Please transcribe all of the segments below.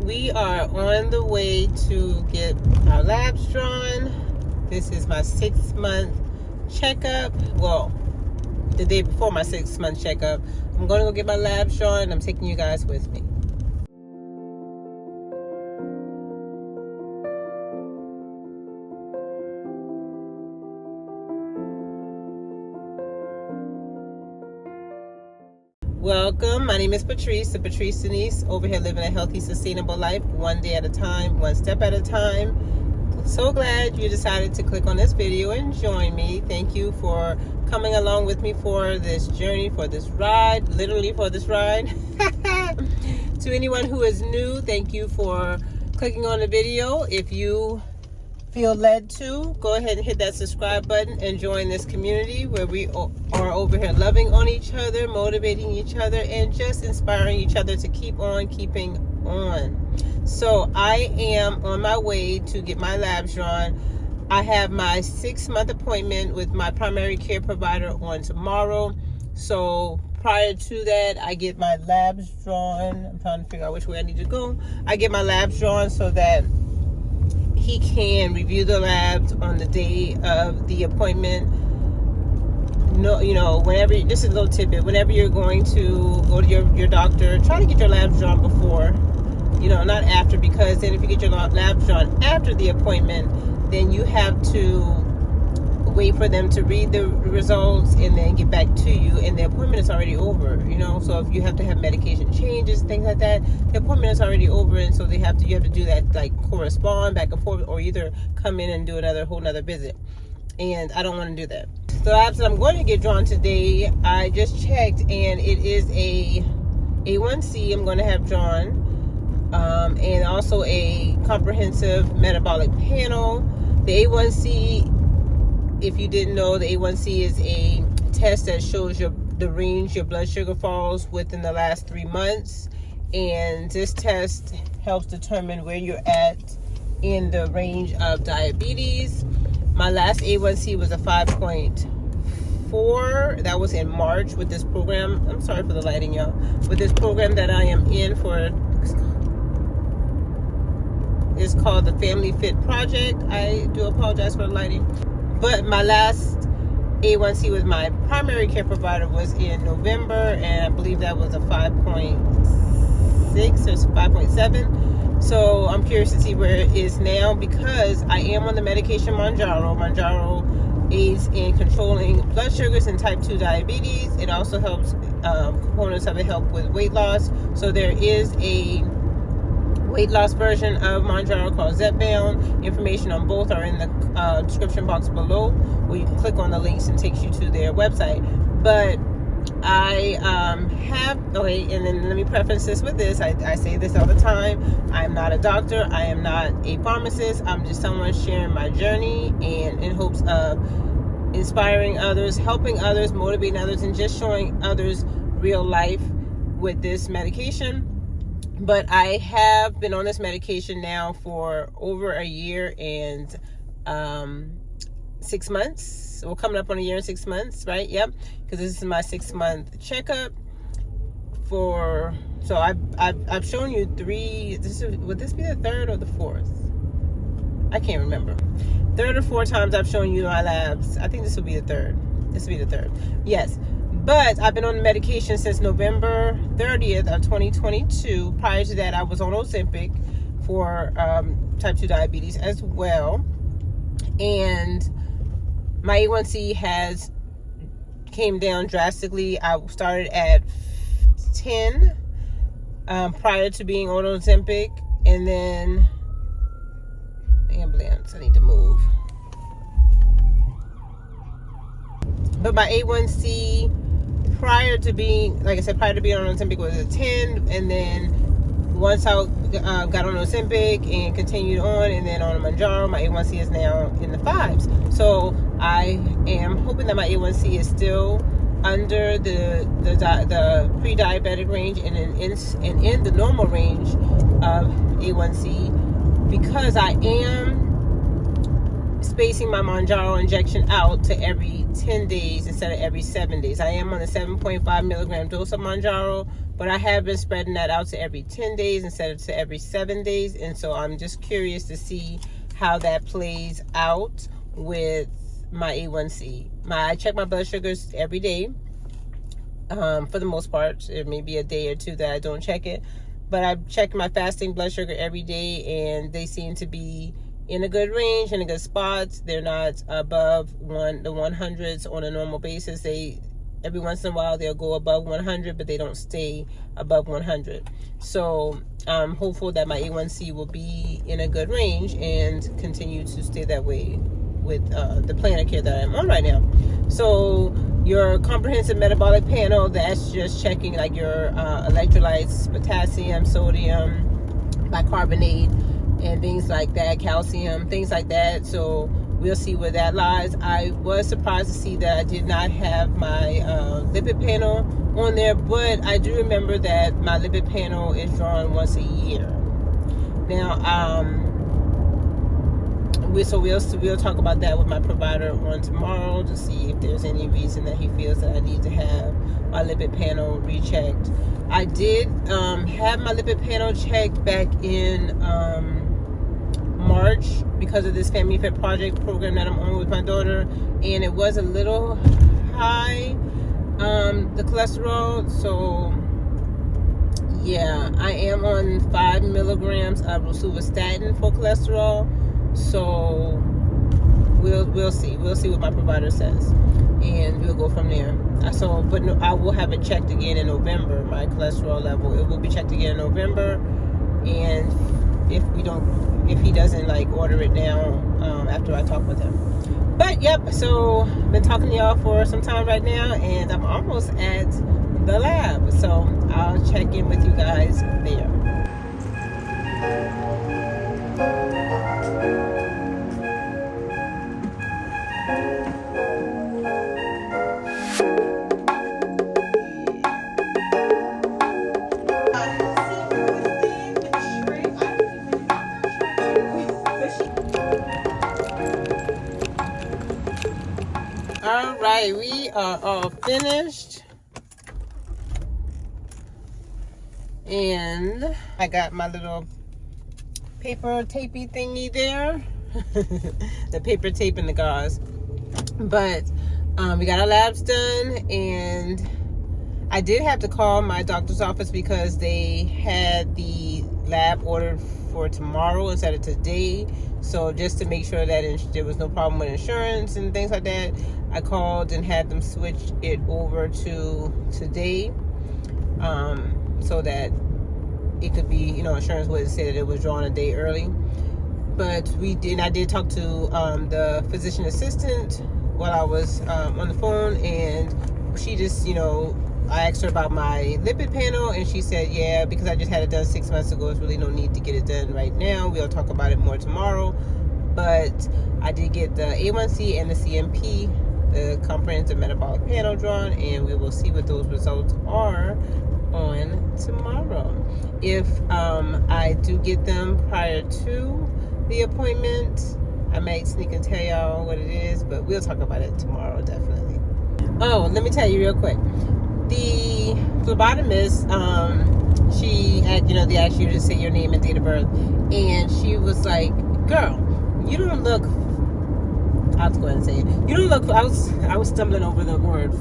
We are on the way to get our labs drawn. This is my 6-month checkup. Well, the day before my 6-month checkup. I'm going to go get my labs drawn, and I'm taking you guys with me. Welcome. My name is Patrice, The.patrice.Denise, over here living a healthy, sustainable life, one day at a time, one step at a time. So glad you decided to click on this video and join me. Thank you for coming along with me for this journey, for this ride, literally for this ride. To anyone who is new, thank you for clicking on the video. If you feel led to, go ahead and hit that subscribe button and join this community where we are over here loving on each other, motivating each other, and just inspiring each other to keep on keeping on. So I am on my way to get my labs drawn. I have my 6-month appointment with my primary care provider on tomorrow. So prior to that, I get my labs drawn. I'm trying to figure out which way I need to go. I get my labs drawn so that he can review the labs on the day of the appointment. No, whenever, this is a little tidbit, whenever you're going to go to your doctor, try to get your labs drawn before, not after, because then if you get your labs drawn after the appointment, then you have to wait for them to read the results and then get back to you, and the appointment is already over. So if you have to have medication changes, things like that, the appointment is already over, and so you have to do that, like correspond back and forth, or either come in and do whole nother visit. And I don't want to do that. So the labs that I'm going to get drawn today, I just checked, and it is a A1C I'm going to have drawn, and also a comprehensive metabolic panel. The A1C, if you didn't know, the A1C is a test that shows the range your blood sugar falls within the last 3 months. And this test helps determine where you're at in the range of diabetes. My last A1C was a 5.4. That was in March with this program. I'm sorry for the lighting, y'all. With this program that I am in it's called the Family Fit Project. I do apologize for the lighting. But my last A1C with my primary care provider was in November, and I believe that was a 5.6 or 5.7. So I'm curious to see where it is now, because I am on the medication Mounjaro. Mounjaro aids in controlling blood sugars and type 2 diabetes. It also helps, components of it help with weight loss. So there is a weight loss version of Mounjaro called Zepbound. Information on both are in the description box below, where you can click on the links and takes you to their website. But I and then let me preface this with this. I say this all the time. I am not a doctor. I am not a pharmacist. I'm just someone sharing my journey, and in hopes of inspiring others, helping others, motivating others, and just showing others real life with this medication. But I have been on this medication now for over a year and 6 months. We're coming up on a year and 6 months, right? Yep. Because this is my 6-month checkup. So I've shown you 3. Would this be the 3rd or the 4th? I can't remember. 3rd or 4th times I've shown you my labs. I think this will be the 3rd. This will be the 3rd. Yes. But I've been on the medication since November 30th of 2022. Prior to that, I was on Ozempic for type 2 diabetes as well. And my A1C came down drastically. I started at 10 prior to being on Ozempic. And then, ambulance, I need to move. But my A1C prior to being on Ozempic was a 10, and then once I got on Ozempic and continued on, and then on Mounjaro, my A1C is now in the 5s. So I am hoping that my A1C is still under the pre-diabetic range and in the normal range of A1C, because I am spacing my Mounjaro injection out to every 10 days instead of every 7 days. I am on a 7.5 milligram dose of Mounjaro, but I have been spreading that out to every 10 days instead of to every 7 days. And so I'm just curious to see how that plays out with my A1C. I check my blood sugars every day. For the most part, it may be a day or two that I don't check it, but I check my fasting blood sugar every day, and they seem to be in a good range, in a good spot. They're not above the 100s on a normal basis. Every once in a while they'll go above 100, but they don't stay above 100. So I'm hopeful that my A1C will be in a good range and continue to stay that way with the plan of care that I'm on right now. So your comprehensive metabolic panel, that's just checking like your electrolytes, potassium, sodium, bicarbonate, and things like that, calcium, things like that. So we'll see where that lies. I was surprised to see that I did not have my lipid panel on there, but I do remember that my lipid panel is drawn once a year. Now, we'll talk about that with my provider on tomorrow to see if there's any reason that he feels that I need to have my lipid panel rechecked. I did have my lipid panel checked back in March because of this Family Fit Project program that I'm on with my daughter, and it was a little high, the cholesterol. So yeah, I am on 5 milligrams of rosuvastatin for cholesterol. So we'll see what my provider says, and we'll go from there. But no, I will have it checked again in November. My cholesterol level, it will be checked again in November, and if he doesn't like order it down after I talk with him. But yep, so been talking to y'all for some time right now, and I'm almost at the lab, so I'll check in with you guys there. All right, we are all finished, and I got my little paper tapey thingy there, the paper tape and the gauze. But we got our labs done, and I did have to call my doctor's office because they had the lab ordered for tomorrow instead of today. So just to make sure that there was no problem with insurance and things like that, I called and had them switch it over to today, so that it could be, insurance wouldn't say that it was drawn a day early. But I did talk to the physician assistant while I was on the phone, and she just, I asked her about my lipid panel, and she said, yeah, because I just had it done 6 months ago, there's really no need to get it done right now. We'll talk about it more tomorrow. But I did get the A1C and the CMP, the comprehensive metabolic panel, drawn, and we will see what those results are on tomorrow. If I do get them prior to the appointment, I might sneak and tell y'all what it is, but we'll talk about it tomorrow, definitely. Oh, let me tell you real quick. The phlebotomist, she had, they asked you to say your name and date of birth, and she was like, girl, you don't look, I'll go ahead and say it, you don't look, I was stumbling over the word,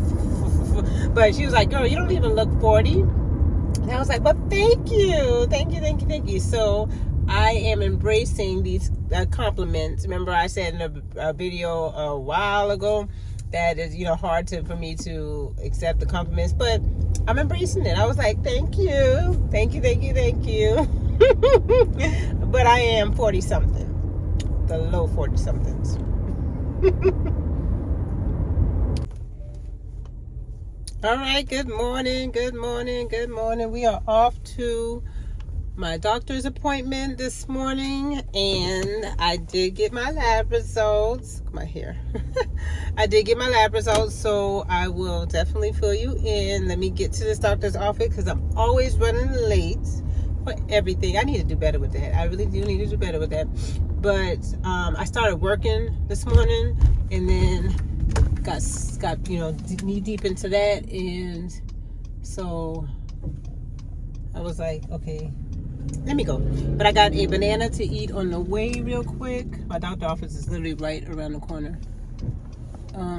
but she was like, girl, you don't even look 40, and I was like, well, thank you. So I am embracing these compliments. Remember I said in a video a while ago that is, hard for me to accept the compliments, but I'm embracing it. I was like, thank you. But I am 40 something, the low 40 somethings. All right, good morning. We are off to my doctor's appointment this morning, and I did get my lab results. My hair. I did get my lab results, so I will definitely fill you in. Let me get to this doctor's office because I'm always running late for everything. I need to do better with that. I really do need to do better with that. But I started working this morning, and then got knee deep into that, and so I was like, okay, let me go. But I got a banana to eat on the way real quick. My doctor's office is literally right around the corner.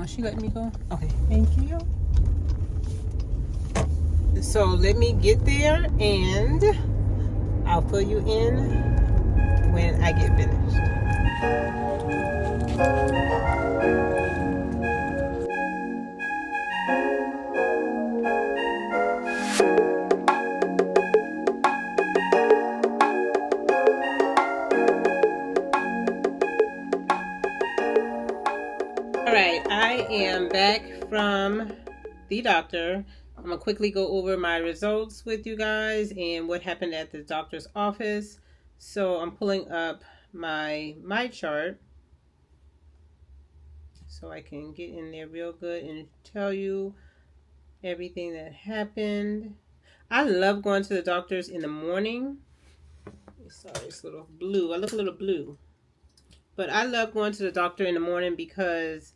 She letting me go? Okay, thank you. So let me get there, and I'll fill you in when I get finished. All right, I am back from the doctor. I'm gonna quickly go over my results with you guys and what happened at the doctor's office. So I'm pulling up my chart so I can get in there real good and tell you everything that happened. I love going to the doctors in the morning. Sorry, it's a little blue. I look a little blue. But I love going to the doctor in the morning because,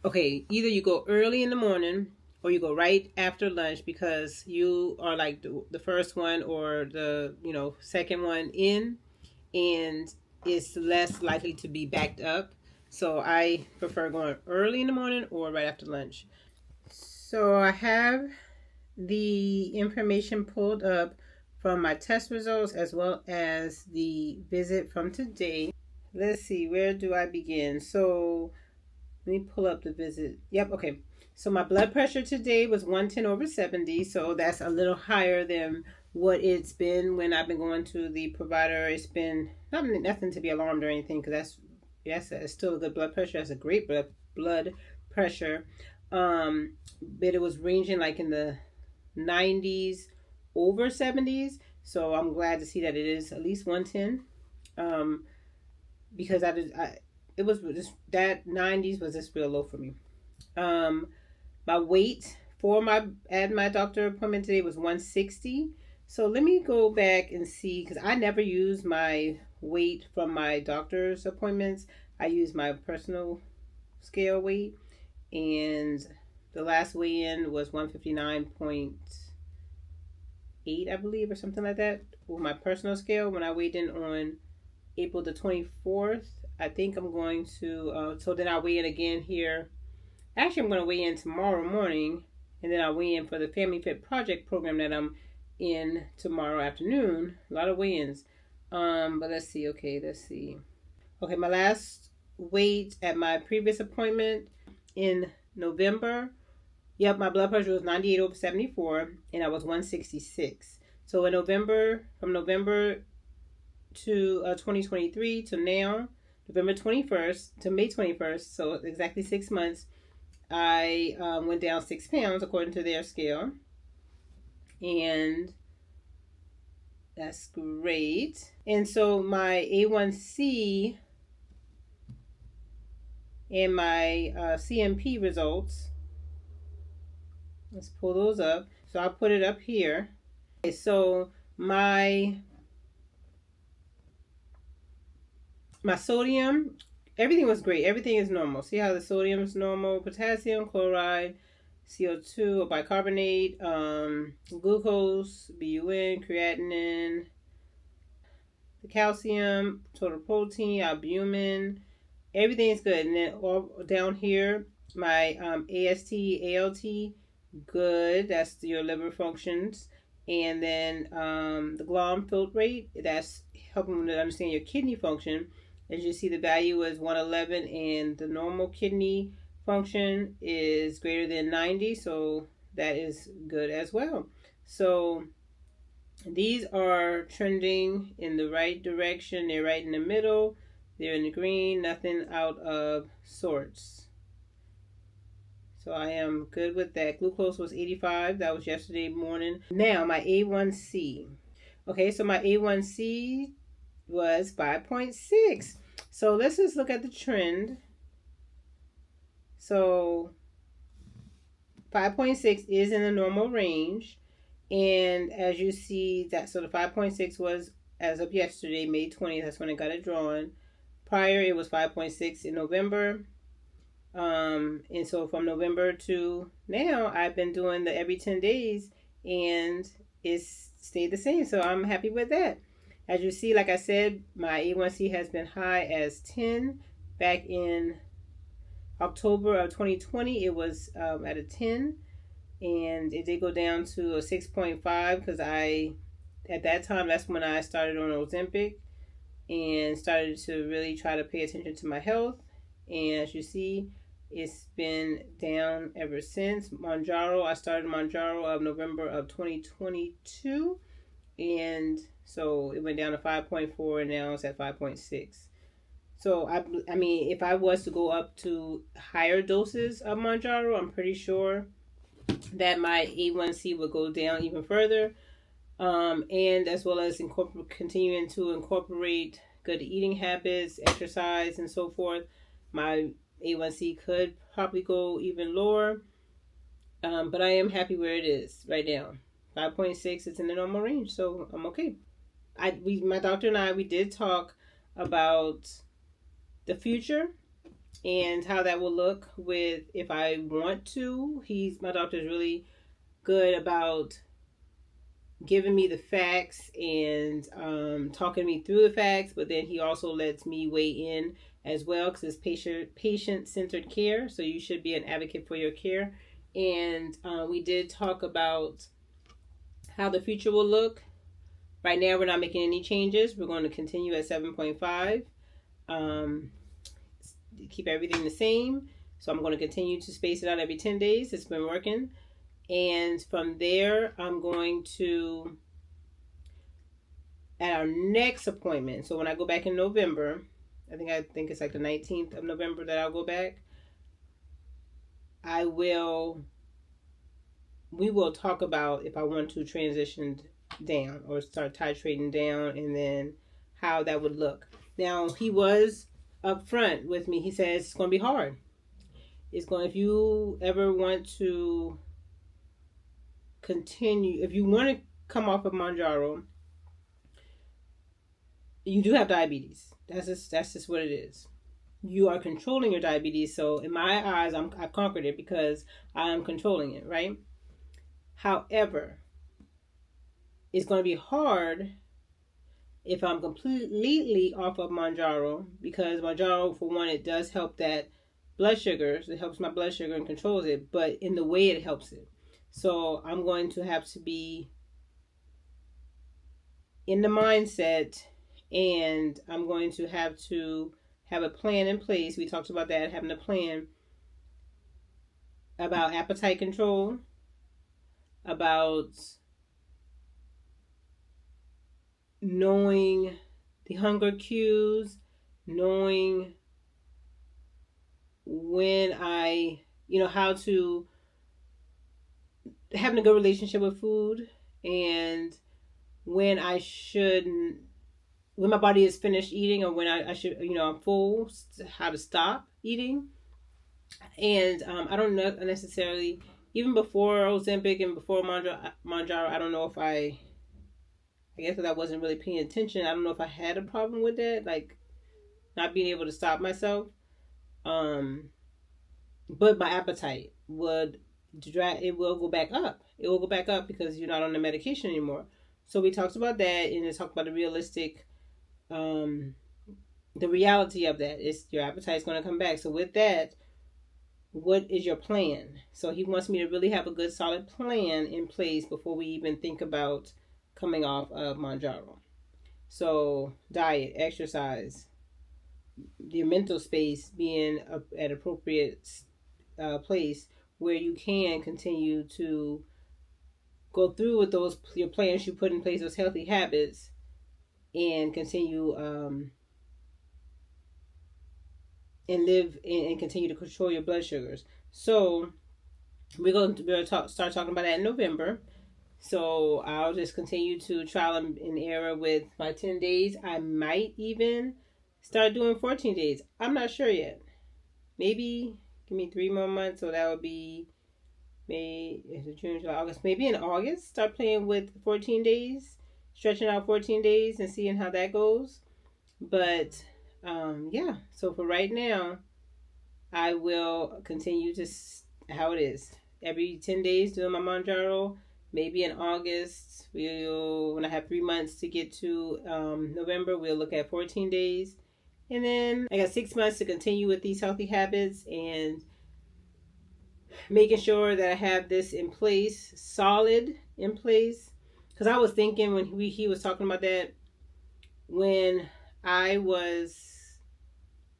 okay, either you go early in the morning or you go right after lunch because you are like the first one or the second one in, and it's less likely to be backed up. So I prefer going early in the morning or right after lunch. So I have the information pulled up from my test results as well as the visit from today. Let's see, where do I begin? So let me pull up the visit. Yep, okay. So my blood pressure today was 110/70. So that's a little higher than what it's been when I've been going to the provider. It's been nothing to be alarmed or anything, because that's still a good blood pressure. That's a great blood pressure. But it was ranging like in the 90s over 70s. So I'm glad to see that it is at least 110. Because it was just that 90s was just real low for me. My weight for my doctor appointment today was 160. So let me go back and see, because I never use my weight from my doctor's appointments. I use my personal scale weight, and the last weigh-in was 159.8, I believe, or something like that, with my personal scale when I weighed in on April the 24th. I think I'm going to, so then I'll weigh in again here. Actually, I'm going to weigh in tomorrow morning, and then I'll weigh in for the Family Fit Project program that I'm in tomorrow afternoon. A lot of weigh-ins. But let's see. Okay, my last weight at my previous appointment in November, yep, my blood pressure was 98/74, and I was 166. So in November, from November to 2023 to now, November 21st to May 21st, so exactly 6 months, I went down 6 pounds according to their scale, and that's great. And so my A1C and my CMP results, let's pull those up. So I'll put it up here. Okay, so my sodium, everything was great. Everything is normal. See how the sodium is normal? Potassium, chloride, CO2, or bicarbonate, glucose, BUN, creatinine, the calcium, total protein, albumin. Everything is good. And then all down here, my AST, ALT, good. That's your liver functions. And then the GLOM filtrate, that's helping to understand your kidney function. As you see, the value is 111, and the normal kidney function is greater than 90, so that is good as well. So these are trending in the right direction. They're right in the middle. They're in the green, nothing out of sorts. So I am good with that. Glucose was 85. That was yesterday morning. Now my A1C. Okay, so my A1C was 5.6. So let's just look at the trend. So 5.6 is in the normal range. And as you see, that so the 5.6 was as of yesterday, May 20th. That's when I got it drawn. Prior, it was 5.6 in November. And so from November to now, I've been doing the every 10 days, and it's stayed the same. So I'm happy with that. As you see, like I said, my A1C has been high as 10. Back in October of 2020, it was at a 10, and it did go down to a 6.5 because at that time, that's when I started on Ozempic and started to really try to pay attention to my health. And as you see, it's been down ever since. Mounjaro, I started Mounjaro of November of 2022, and so it went down to 5.4, and now it's at 5.6. So I mean, if I was to go up to higher doses of Mounjaro, I'm pretty sure that my A1C would go down even further. And as well as continuing to incorporate good eating habits, exercise, and so forth, my A1C could probably go even lower. But I am happy where it is right now. 5.6 is in the normal range, so I'm okay. My doctor and I, we did talk about the future and how that will look with if I want to. My doctor is really good about giving me the facts and talking me through the facts, but then he also lets me weigh in as well because it's patient-centered care, so you should be an advocate for your care. And we did talk about how the future will look. Right now, we're not making any changes. We're going to continue at 7.5. Keep everything the same. So I'm going to continue to space it out every 10 days. It's been working. And from there, I'm going to, at our next appointment, so when I go back in November, I think it's like the 19th of November that I'll go back, we will talk about if I want to transition down or start titrating down, and then how that would look. Now, he was upfront with me. He says it's going to be hard. If you ever want to continue, if you want to come off of Mounjaro, you do have diabetes. That's just what it is. You are controlling your diabetes. So in my eyes, I've conquered it because I am controlling it, right? However, it's going to be hard if I'm completely off of Mounjaro, because Mounjaro, for one, it does help that blood sugars. It helps my blood sugar and controls it, but in the way it helps it. So I'm going to have to be in the mindset, and I'm going to have a plan in place. We talked about that, having a plan about appetite control, about knowing the hunger cues, knowing when how to having a good relationship with food, and when my body is finished eating, or when I should, I'm full, how to stop eating. And I don't know necessarily, even before Ozempic and before Mounjaro, I don't know if I guess because I wasn't really paying attention, I don't know if I had a problem with that, like not being able to stop myself. But my appetite will go back up. It will go back up because you're not on the medication anymore. So we talked about that, and we talked about the realistic, the reality of that is your appetite is going to come back. So with that, what is your plan? So he wants me to really have a good solid plan in place before we even think about coming off of Mounjaro. So diet, exercise, your mental space being at appropriate place where you can continue to go through with your plans you put in place, those healthy habits, and continue and live and continue to control your blood sugars. So we're going to start talking about that in November. So I'll just continue to trial and error with my 10 days. I might even start doing 14 days. I'm not sure yet. Maybe give me 3 more months, so that would be May, June, July, August. Maybe in August, start playing with 14 days, stretching out 14 days and seeing how that goes. But yeah, so for right now, I will continue to how it is. Every 10 days doing my Mounjaro. Maybe in August, when I have 3 months to get to November, we'll look at 14 days. And then I got 6 months to continue with these healthy habits and making sure that I have this in place, solid in place. Because I was thinking when he was talking about that, when I was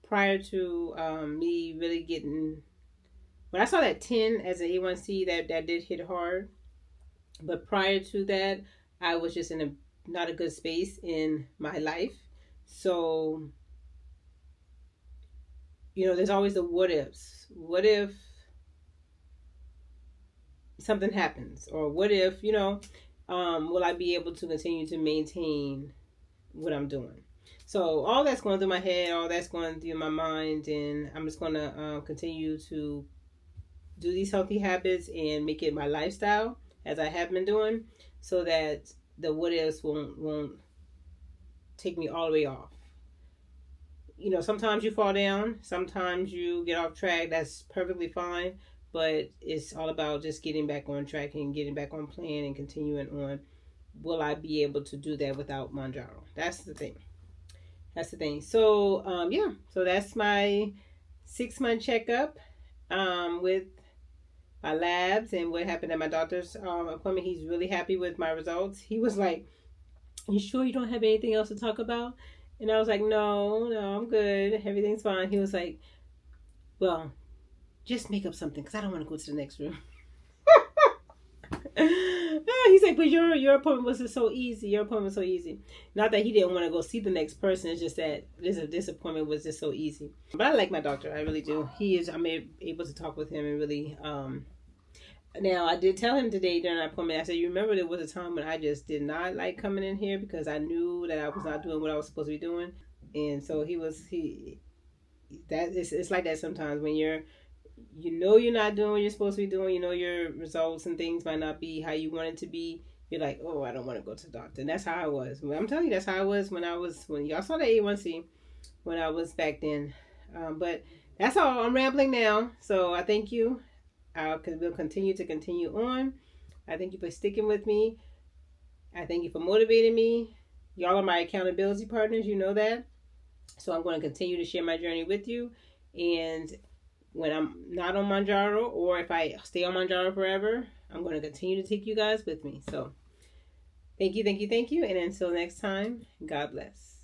prior to me really getting, when I saw that 10 as an A1C, that did hit hard. But prior to that, I was just in a not a good space in my life. So, there's always the what ifs. What if something happens? Or what if, will I be able to continue to maintain what I'm doing? So all that's going through my head, all that's going through my mind, and I'm just going to continue to do these healthy habits and make it my lifestyle as I have been doing, so that the what ifs won't take me all the way off. Sometimes you fall down, sometimes you get off track. That's perfectly fine, but it's all about just getting back on track and getting back on plan and continuing on. Will I be able to do that without Mounjaro? That's the thing. So yeah, so that's my 6-month checkup with my labs and what happened at my doctor's appointment. He's really happy with my results. He was like, "You sure you don't have anything else to talk about?" And I was like, no, I'm good. Everything's fine. He was like, "Well, just make up something because I don't want to go to the next room." He's like, "But your appointment was just so easy. Your appointment was so easy." Not that he didn't want to go see the next person. It's just that this appointment was just so easy. But I like my doctor. I really do. I'm able to talk with him and really. Now, I did tell him today during our appointment, I said, "You remember there was a time when I just did not like coming in here because I knew that I was not doing what I was supposed to be doing." And so it's like that sometimes when you're not doing what you're supposed to be doing, your results and things might not be how you want it to be. You're like, "Oh, I don't want to go to the doctor." And that's how I was. Well, I'm telling you, that's how I was when y'all saw the A1C when I was back then. But that's all. I'm rambling now. So I thank you. We'll continue on. I thank you for sticking with me. I thank you for motivating me. Y'all are my accountability partners. You know that. So I'm going to continue to share my journey with you. And when I'm not on Mounjaro, or if I stay on Mounjaro forever, I'm going to continue to take you guys with me. So thank you. And until next time, God bless.